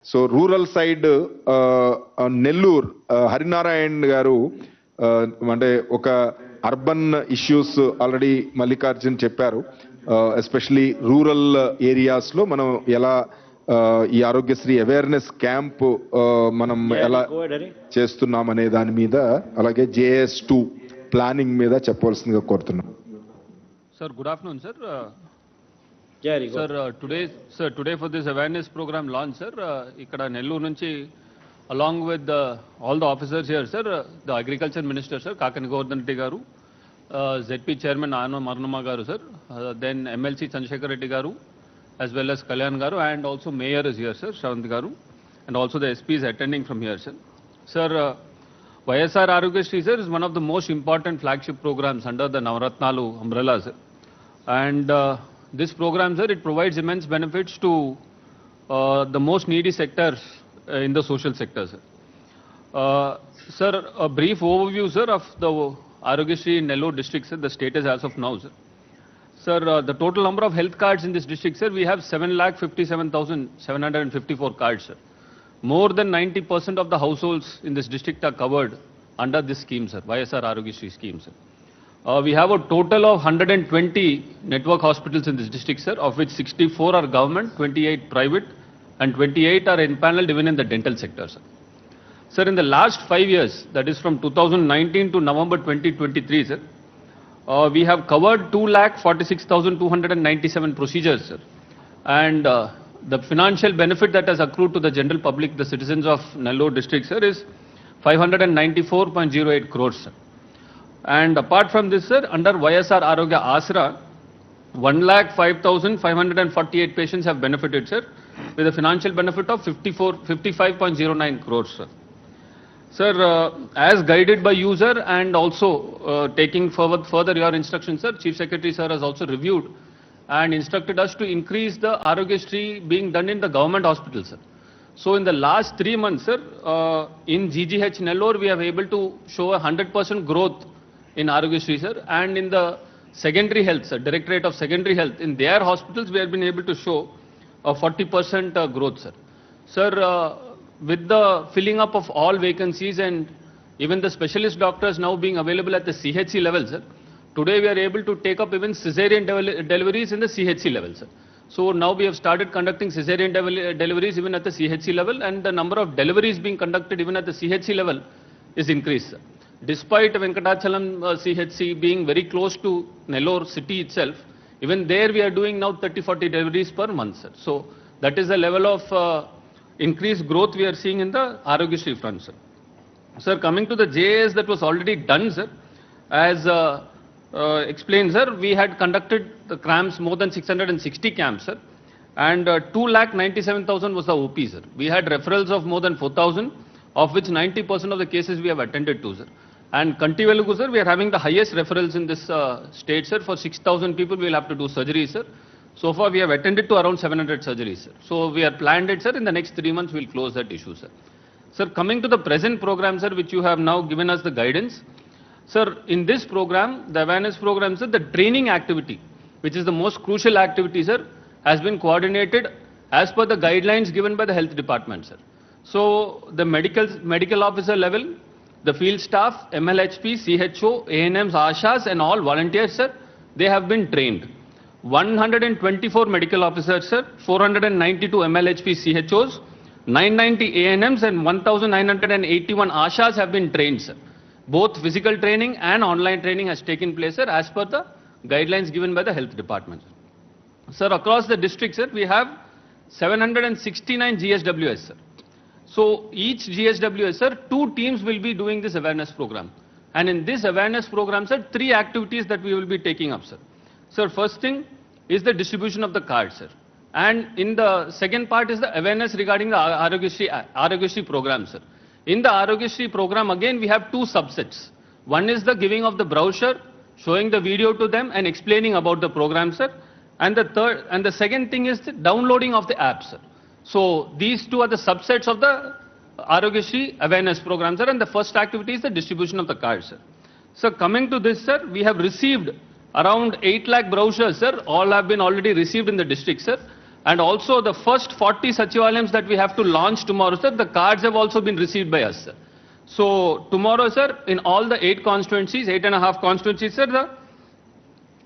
So rural side Nellore Harinarayan గారు అంటే ఒక అర్బన్ ఇష్యూస్ ఆల్రెడీ మల్లికార్జున్ చెప్పారు. ఎస్పెషలీ రూరల్ ఏరియాస్ లో మనం ఎలా ఈ ఆరోగ్యశ్రీ అవేర్నెస్ క్యాంప్ మనం ఎలా చేస్తున్నాం అనే దాని మీద, అలాగే JS2 ప్లానింగ్ మీద చెప్పవలసిందిగా కోరుతున్నాం. Sir, good afternoon, sir. Today for this awareness program launch, sir, ikkada Nellore nunchi along with all the officers here, sir, the Agriculture Minister, sir, Kakani Govardhan Reddy garu, ZP Chairman Anna Marnama garu, sir, then MLC Chandrasekhar Reddy garu, as well as Kalyan garu, and also Mayor is here, sir, Shravanth garu, and also the SP is attending from here, sir. Sir, YSR Arogyashree, sir, is one of the most important flagship programs under the Navaratnalu umbrella, sir. And this program, sir, it provides immense benefits to the most needy sectors in the social sector, sir. Sir, a brief overview, sir, of the Arogyashree in Nellore district, sir, the status as of now, sir. Sir, the total number of health cards in this district, sir, we have 7,57,754 cards, sir. More than 90% of the households in this district are covered under this scheme, sir, YSR Arogyashree scheme, sir. We have a total of 120 network hospitals in this district, sir, of which 64 are government, 28 private, and 28 are empaneled even in the dental sector, sir. Sir, in the last 5 years, that is from 2019 to November 2023, sir, we have covered 2,46,297 procedures, sir. And the financial benefit that has accrued to the general public, the citizens of Nellore district, sir, is 594.08 crores, sir. And apart from this, sir, under YSR Arogya Asra, 1,05,548 patients have benefited, sir, with a financial benefit of 55.09 crores, sir. Sir, as guided by you, sir, and also taking further your instructions, sir, Chief Secretary, sir, has also reviewed and instructed us to increase the Arogyashree being done in the government hospital, sir. So in the last 3 months, sir, in GGH Nellore, we are able to show a 100% growth in Arogyashree, sir, and in the secondary health, sir, Directorate of Secondary Health, in their hospitals, we have been able to show a 40% growth, sir. Sir, with the filling up of all vacancies and even the specialist doctors now being available at the CHC level, sir, today we are able to take up even cesarean deliveries in the CHC level, sir. So now we have started conducting cesarean deliveries even at the CHC level, and the number of deliveries being conducted even at the CHC level is increased, sir. Despite Venkatachalam CHC being very close to Nellore city itself, even there we are doing now 30-40 deliveries per month, sir. So that is the level of increased growth we are seeing in the Arogyashree front, sir. Sir, coming to the JAS that was already done, sir, as explained, sir, we had conducted the camps, more than 660 camps, sir, and 2,97,000 was the OP, sir. We had referrals of more than 4,000, of which 90% of the cases we have attended to, sir. And Kanti Velugu, sir, we are having the highest referrals in this state, sir. For 6,000 people, we will have to do surgery, sir. So far, we have attended to around 700 surgeries, sir. So we are planned it, sir. In the next 3 months, we will close that issue, sir. Sir, coming to the present program, sir, which you have now given us the guidance. Sir, in this program, the awareness program, sir, the training activity, which is the most crucial activity, sir, has been coordinated as per the guidelines given by the health department, sir. So the medical officer level, the field staff, MLHP, CHO, ANMs, ASHAs, and all volunteers, sir, they have been trained. 124 medical officers, sir, 492 MLHP CHOs, 990 ANMs, and 1,981 ASHAs have been trained, sir. Both physical training and online training has taken place, sir, as per the guidelines given by the health department. Sir, across the district, sir, we have 769 GSWS, sir. So each GSWS, sir, 2 teams will be doing this awareness program. And in this awareness program, sir, 3 activities that we will be taking up, sir. Sir, first thing is the distribution of the cards, sir. And in the second part is the awareness regarding the Arogyashree program, sir. In the Arogyashree program, again, we have 2 subsets. One is the giving of the brochure, showing the video to them and explaining about the program, sir. And the second thing is the downloading of the app, sir. So these 2 are the subsets of the Arogyashree awareness program, sir, and the first activity is the distribution of the cards, sir. So coming to this, sir, we have received around 8 lakh brochures, sir. All have been already received in the district, sir. And also the first 40 Sachivalayams that we have to launch tomorrow, sir, the cards have also been received by us, sir. So tomorrow, sir, in all the 8 constituencies, 8.5 constituencies, sir, the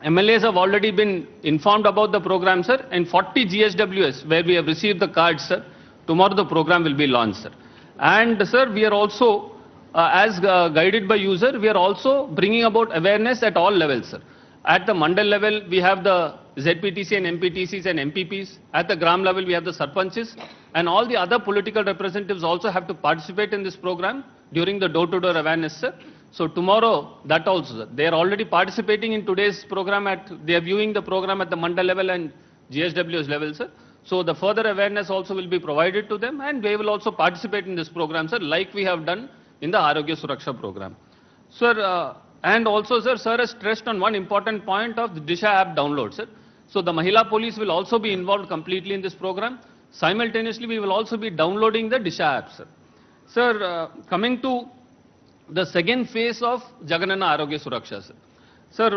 MLAs have already been informed about the program, sir, and 40 GSWS where we have received the cards, sir. Tomorrow the program will be launched, sir. And, sir, we are also, as guided by you, sir, we are also bringing about awareness at all levels, sir. At the mandal level, we have the ZPTC and MPTCs and MPPs. At the gram level, we have the sarpanches. And all the other political representatives also have to participate in this program during the door-to-door awareness, sir. So tomorrow, that also, sir. They are already participating in today's program they are viewing the program at the mandal level and GSWS level, sir. So the further awareness also will be provided to them, and they will also participate in this program, sir, like we have done in the Arogya Suraksha program. Sir, and also, sir has stressed on one important point of the Disha app download, sir. So the Mahila Police will also be involved completely in this program. Simultaneously, we will also be downloading the Disha app, sir. Sir, coming to the second phase of Jagananna Arogya Suraksha, sir. Sir,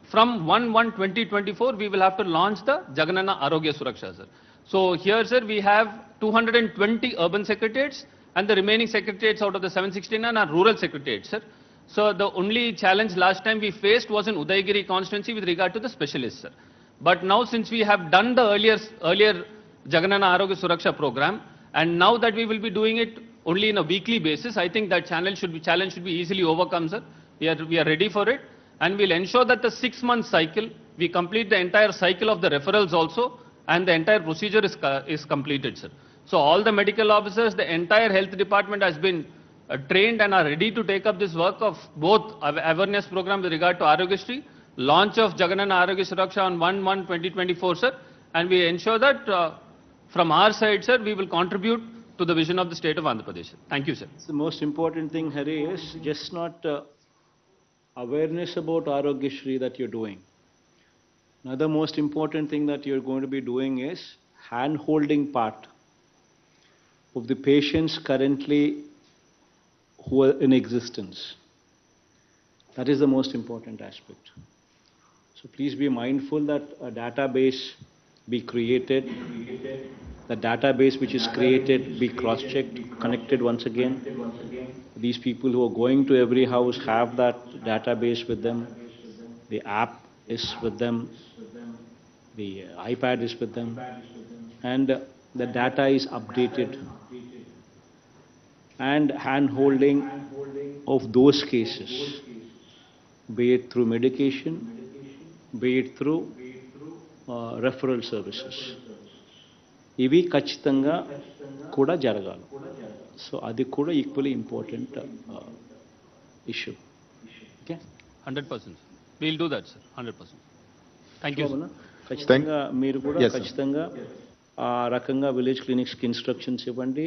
from 1/1/2024, we will have to launch the Jagananna Arogya Suraksha, sir. So here, sir, we have 220 urban secretariats, and the remaining secretariats out of the 769 are rural secretariats, sir. So the only challenge last time we faced was in Udaigiri constituency with regard to the specialists, sir. But now, since we have done the earlier Jagananna Arogya Suraksha program, and now that we will be doing it only in a weekly basis, I think that challenge should be easily overcome, sir. We are ready for it, and we'll ensure that the 6-month cycle, we complete the entire cycle of the referrals also, and the entire procedure is completed, sir. So all the medical officers, the entire health department has been trained and are ready to take up this work of both awareness program with regard to Arogyasri, launch of Jagananna Arogya Suraksha on 1/1/2024, sir, and we ensure that from our side, sir, we will contribute to the vision of the state of Andhra Pradesh. Thank you, sir. The most important thing, Hari, is just not awareness about Arogyasri that you're doing. Another most important thing that you're going to be doing is hand-holding part of the patients currently who are in existence. That is the most important aspect. So please be mindful that a database be created. The database which is created be cross-checked, connected once again. These people who are going to every house have that database with them. The app is with them. The iPad is with them. And the data is updated. And hand-holding of those cases, be it through medication, be it through referral services. ఇవి ఖచ్చితంగా కూడా జరగాలి. So అది కూడా equally important issue. Okay, 100%. We'll do that, sir. 100%. Thank you, sir. ఖచ్చితంగా మీరు కూడా ఖచ్చితంగా ఆ రకంగా విలేజ్ క్లినిక్స్కి ఇన్స్ట్రక్షన్స్ ఇవ్వండి.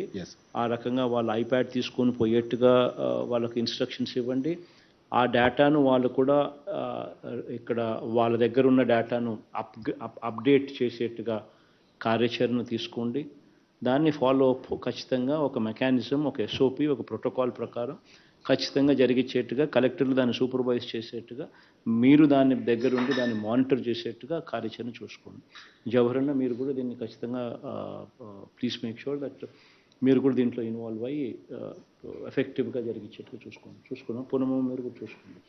ఆ రకంగా వాళ్ళ ఐప్యాడ్ తీసుకొని పోయేట్టుగా వాళ్ళకి ఇన్స్ట్రక్షన్స్ ఇవ్వండి. ఆ డేటాను వాళ్ళు కూడా ఇక్కడ వాళ్ళ దగ్గర ఉన్న డేటాను అప్డేట్ చేసేట్టుగా కార్యాచరణ తీసుకోండి. దాన్ని ఫాలో అప్ ఖచ్చితంగా ఒక మెకానిజం, ఒక ఎస్ఓపి, ఒక ప్రోటోకాల్ ప్రకారం ఖచ్చితంగా జరిగించేట్టుగా కలెక్టర్లు దాన్ని సూపర్వైజ్ చేసేట్టుగా మీరు దాన్ని దగ్గరుండి దాన్ని మానిటర్ చేసేట్టుగా కార్యాచరణ చూసుకోండి. జవహరన్న మీరు కూడా దీన్ని ఖచ్చితంగా ప్లీజ్ మేక్ షూర్ దట్ మీరు కూడా దీంట్లో ఇన్వాల్వ్ అయ్యి ఎఫెక్టివ్గా జరిగించేట్టుగా చూసుకున్నాం. పునము మీరు కూడా చూసుకోండి.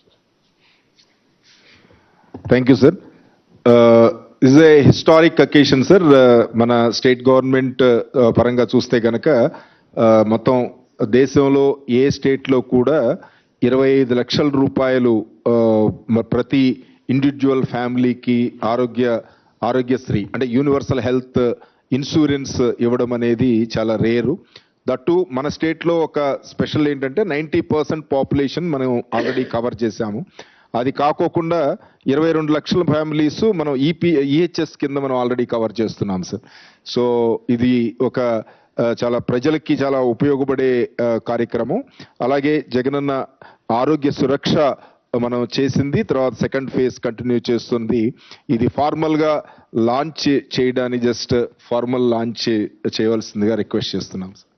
Thank you sir. Is a historic occasion sir. మన స్టేట్ గవర్నమెంట్ పరంగా చూస్తే కనుక మొత్తం దేశంలో ఏ స్టేట్లో కూడా 25 లక్షల రూపాయలు ప్రతి ఇండివిజువల్ ఫ్యామిలీకి ఆరోగ్యశ్రీ అంటే యూనివర్సల్ హెల్త్ ఇన్సూరెన్స్ ఇవ్వడం అనేది చాలా రేరు. దట్టు మన స్టేట్లో ఒక స్పెషల్ ఏంటంటే 90% పాపులేషన్ మనం ఆల్రెడీ కవర్ చేశాము. అది కాకోకుండా 22 లక్షల ఫ్యామిలీస్ మనం ఈహెచ్ఎస్ కింద మనం ఆల్రెడీ కవర్ చేస్తున్నాం సార్. సో ఇది ఒక చాలా ప్రజలకి చాలా ఉపయోగపడే కార్యక్రమం. అలాగే జగనన్న ఆరోగ్య సురక్ష మనం చేసింది, తర్వాత సెకండ్ ఫేజ్ కంటిన్యూ చేస్తుంది. ఇది ఫార్మల్గా లాంచ్ చేయడానికి జస్ట్ ఫార్మల్ లాంచ్ చేయవలసిందిగా రిక్వెస్ట్ చేస్తున్నాం సార్.